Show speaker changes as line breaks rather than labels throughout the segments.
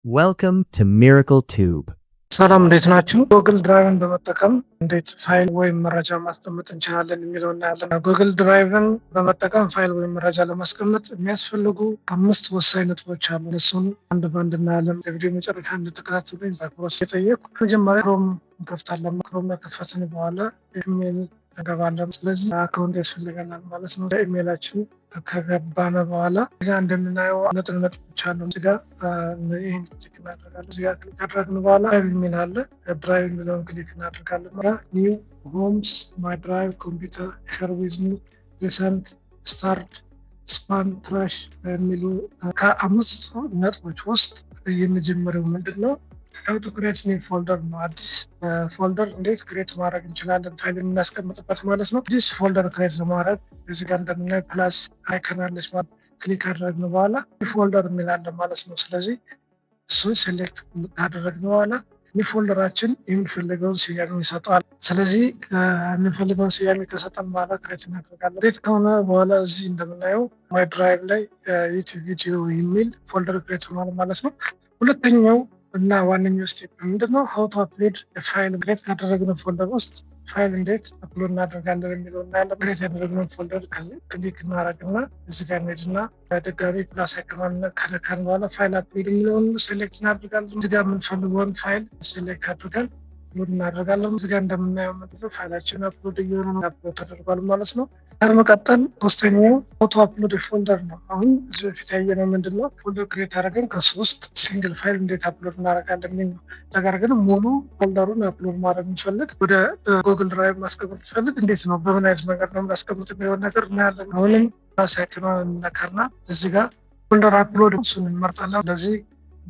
Welcome to Miracle Tube.
ሰላም እንዴት ናችሁ? ጉግል ድራይቭን በመጠቀም እንዴት ፋይል ወይም መረጃ ማስቀመጥ እንችላለን የሚለው እናያለን። ጉግል ድራይቭን በመጠቀም ፋይል ወይም መረጃ ለማስቀመጥ የሚያስፈልጉ 5 ወሳኝ ነጥቦች አሉ። እነሱን አንድ በአንድ እናያለን። የቪዲዮ መጨረሻ እንድትከታተሉኝ በአክብሮት የጠየቁ። መጀመሪያ ክሮም እንከፍታለን። ክሮም ከከፈትን በኋላ ኢሜል እንገባለን። ስለዚህ አካውንት ያስፈልገናል ማለት ነው። ኢሜላችን ከገባን በኋላ እዚጋ እንደምናየው ነጥብ ነጥቦች አሉ። እዚጋ ይህን ክሊክ እናደርጋለን። እዚጋ ክሊክ ካደረግን በኋላ ድራይቭ የሚል አለ። ድራይቭ የሚለውን ክሊክ እናደርጋለን። ኒው ሆምስ፣ ማይ ድራይቭ፣ ኮምፒውተር፣ ሸር ዊዝ ሚ፣ ሪሰንት፣ ስታርት፣ ስፓን፣ ትራሽ የሚሉ ከ5 ነጥቦች ውስጥ የመጀመሪያው ምንድን ነው? ሀው ቱ ክሬት ኒው ፎልደር ነው። አዲስ ፎልደር እንዴት ክሬት ማድረግ እንችላለን? ፋይል የምናስቀምጥበት ማለት ነው። አዲስ ፎልደር ክሬት ለማድረግ እዚህ ጋር እንደምናየው ፕላስ አይከን አለች ማለት ክሊክ ካደረግን በኋላ ፎልደር የሚላለን ማለት ነው። ስለዚህ እሱን ሴሌክት ካደረግን በኋላ ፎልደራችን የምንፈልገውን ስያሜ ይሰጠዋል። ስለዚህ የምንፈልገውን ስያሜ ከሰጠን በኋላ ክሬት እናደርጋለን። ክሬት ከሆነ በኋላ እዚህ እንደምናየው ማይ ድራይቭ ላይ ዩቲዩብ ቪዲዮ የሚል ፎልደር ክሬት ሆኗል ማለት ነው። ሁለተኛው እና ዋነኛው ስቴፕ ምንድነው? ሀው ቱ አፕሎድ ፋይል ክሬት ካደረግነው ፎልደር ውስጥ ፋይል እንዴት አፕሎድ እናደርጋለን የሚለው እናያለን። ክሬት ያደረግነውን ፎልደር ክሊክ እናደርግና እዚህ ጋር እንሄድና ድጋሚ ፕላስ አይከማን ከነካን በኋላ ፋይል አፕሎድ የሚለውን ሴሌክት እናደርጋለን። እዚህ ጋር የምንፈልገውን ፋይል ሴሌክት አድርገን አፕሎድ እናደርጋለን። እዚህ ጋር እንደምናየው ምንድነው ፋይላችን አፕሎድ እየሆነ ነው፣ አፕሎድ ተደርጓል ማለት ነው። በመቀጠል ሶስተኛው ፎቶ አፕሎድ ፎልደር ነው። አሁን እዚህ በፊት ያየነው ምንድነው? ፎልደር ክሬት አድርገን ከሱ ውስጥ ሲንግል ፋይል እንዴት አፕሎድ እናደርጋለን የሚል ነው። ነገር ግን ሙሉ ፎልደሩን አፕሎድ ማድረግ እንፈልግ፣ ወደ ጉግል ድራይቭ ማስቀመጥ እንፈልግ፣ እንዴት ነው በምን አይነት መንገድ ነው የምናስቀምጥ የሚሆን ነገር እናያለን። አሁንም ሳይክል እንነካና እዚህ ጋር ፎልደር አፕሎድ እሱን እንመርጣለን። ስለዚህ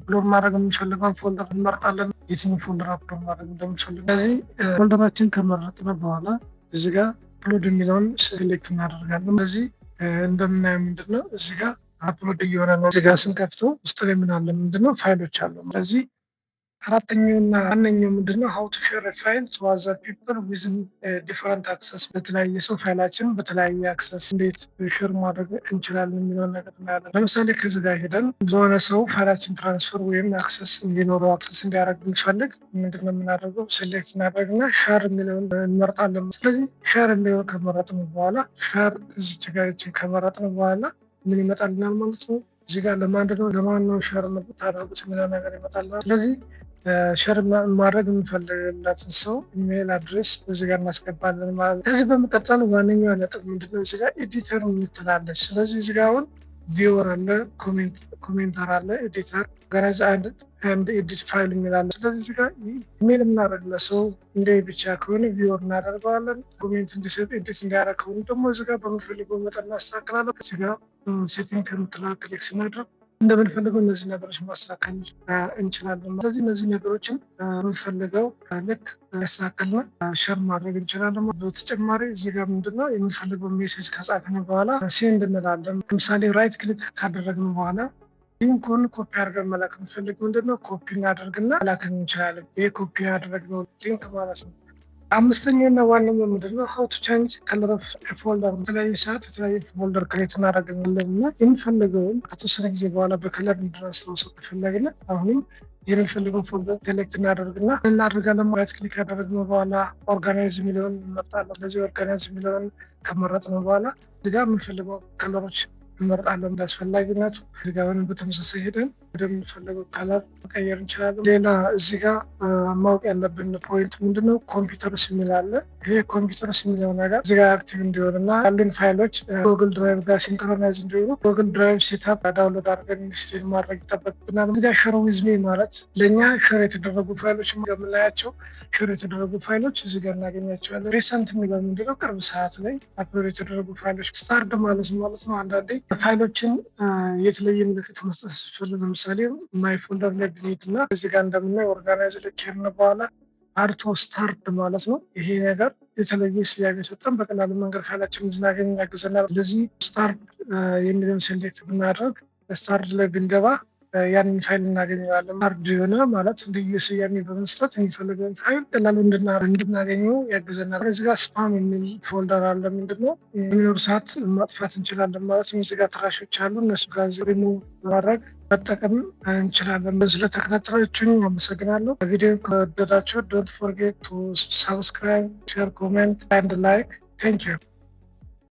አፕሎድ ማድረግ የምንፈልገውን ፎልደር እንመርጣለን። የትኛው ፎልደር አፕሎድ ማድረግ እንደምንፈልግ ስለዚህ ፎልደራችን ከመረጥን በኋላ እዚህ ጋር አፕሎድ የሚለውን ሴሌክት እናደርጋለን። ስለዚህ እንደምናየው ምንድነው እዚህ ጋር አፕሎድ እየሆነ ነው። እዚህ ጋር ስንከፍተው ውስጥ ላይ ምን አለ ምንድነው? ፋይሎች አሉ። ስለዚህ አራተኛውና ዋነኛው ምንድነው? ሀው ቱ ሼር ፋይል ቱ አዘር ፒፕል ዊዝን ዲፈረንት አክሰስ፣ በተለያየ ሰው ፋይላችን በተለያየ አክሰስ እንዴት ሼር ማድረግ እንችላለን የሚለውን ነገር እናያለን። ለምሳሌ ከዚህ ጋር ሄደን ለሆነ ሰው ፋይላችን ትራንስፈር ወይም አክሰስ እንዲኖረው አክሰስ እንዲያደርግ ብንፈልግ ምንድነው የምናደርገው? ሴሌክት እናደርግና ሻር የሚለውን እንመርጣለን። ስለዚህ ሻር የሚለውን ከመረጥን በኋላ ሻር እዚች ጋር ከመረጥን በኋላ ምን ይመጣልናል ማለት ነው? እዚህ ጋር ለማን ነው ሸር የምታደርጉት የሚለው ነገር ይመጣልናል። ስለዚህ ሸር ማድረግ የምንፈልግለትን ሰው ኢሜይል አድሬስ እዚህ ጋር እናስገባለን ማለት ነው። ከዚህ በመቀጠል ዋነኛው ነጥብ ምንድነው? እዚህ ጋር ኤዲተር የምትላለች። ስለዚህ እዚህ ጋር አሁን ቪወር አለ፣ ኮሜንተር አለ፣ ኤዲተር ገረዝ አንድ ኤዲት ፋይል የሚላለን። ስለዚህ እዚህ ጋር ኢሜይል የምናደርግለት ሰው እንደ ብቻ ከሆነ ቪወር እናደርገዋለን። ኮሜንት እንዲሰጥ ኤዲት እንዲያደርግ ከሆኑ ደግሞ እዚህ ጋር በምንፈልገው መጠን እናስተካክላለን። እዚህ ጋር ሴቲንግ ከምትላ ክሊክ ስናደርግ እንደምንፈልገው እነዚህ ነገሮች ማስተካከል እንችላለን። ስለዚህ እነዚህ ነገሮችን የምንፈልገው ልክ ያስተካከልን ሸር ማድረግ እንችላለን። በተጨማሪ እዚህ ጋር ምንድነው የምንፈልገው ሜሴጅ ከጻፍን በኋላ ሴንድ እንላለን። ለምሳሌ ራይት ክሊክ ካደረግን በኋላ ሊንኩን ኮፒ አድርገን መላክ የምንፈልግ ምንድነው ኮፒ እናደርግና መላክ እንችላለን። ይህ ኮፒ ያደረግነው ሊንክ ማለት ነው። አምስተኛና ዋነኛው ምንድነው? ሀው ቱ ቼንጅ ከለር ኦፍ ፎልደር። በተለያየ ሰዓት የተለያየ ፎልደር ክሬት እናደርጋለን እና የምንፈልገውን ከተወሰነ ጊዜ በኋላ በከለር እንድናስታውሰው ከፈለግን አሁንም የምንፈልገውን ፎልደር ሴሌክት እናደርጋለን። ራይት ክሊክ ያደረግነው በኋላ ኦርጋናይዝ የሚለውን እንመርጣለን። ስለዚህ ኦርጋናይዝ የሚለውን ከመረጥነው በኋላ እዚጋ የምንፈልገው ከለሮች እንመርጣለን እንዳስፈላጊነቱ። እዚህ ጋር በተመሳሳይ ሄደን ወደምንፈልገው ከለር መቀየር እንችላለን። ሌላ እዚህ ጋር ማወቅ ያለብን ፖይንት ምንድነው? ኮምፒውተርስ የሚል አለ። ይሄ ኮምፒውተርስ የሚለው ነገር እዚህ ጋር አክቲቭ እንዲሆን እና ያሉን ፋይሎች ጉግል ድራይቭ ጋር ሲንክሮናይዝ እንዲሆኑ ጉግል ድራይቭ ሴታፕ ዳውንሎድ አድርገን ኢንስቴል ማድረግ ይጠበቅብናል። እዚህ ጋር ሸር ዊዝ ሚ ማለት ለእኛ ሸር የተደረጉ ፋይሎች የምናያቸው ሸር የተደረጉ ፋይሎች እዚህ ጋር እናገኛቸዋለን። ሪሰንት የሚለው ምንድነው? ቅርብ ሰዓት ላይ አፕሎድ የተደረጉ ፋይሎች። ስታርድ ማለት ነው አንዳንዴ ፋይሎችን የተለየ ምልክት መስጠት ሲፈልግ ለምሳሌ ማይ ፎልደር ላይ ብንሄድ እና እዚህ ጋር እንደምናየው ኦርጋናይዝ ከሄድን በኋላ አርቶ ስታርድ ማለት ነው። ይሄ ነገር የተለየ ስያሜ ሰጠን በቀላሉ መንገድ ፋይላችን እንድናገኝ ያግዘናል። ስለዚህ ስታርድ የሚለውን ሴሌክት ብናደርግ ስታርድ ላይ ብንገባ ያንን ፋይል እናገኘዋለን። ሃርድ የሆነ ማለት ልዩ ስያሜ በመስጠት የሚፈልገውን ፋይል ቀላሉ እንድናገኘው ያግዘናል። እዚህ ጋር ስፓም የሚል ፎልደር አለ። ምንድነው የሚኖር ሰዓት ማጥፋት እንችላለን ማለት ነው። እዚህ ጋር ትራሾች አሉ። እነሱ ጋር ሪሙቭ ማድረግ መጠቀም እንችላለን። ስለተከታተላችሁኝ አመሰግናለሁ። ቪዲዮ ከወደዳችሁ ዶንት ፎርጌት ቱ ሰብስክራይብ፣ ሼር፣ ኮሜንት ኤንድ ላይክ። ቴንክ ዩ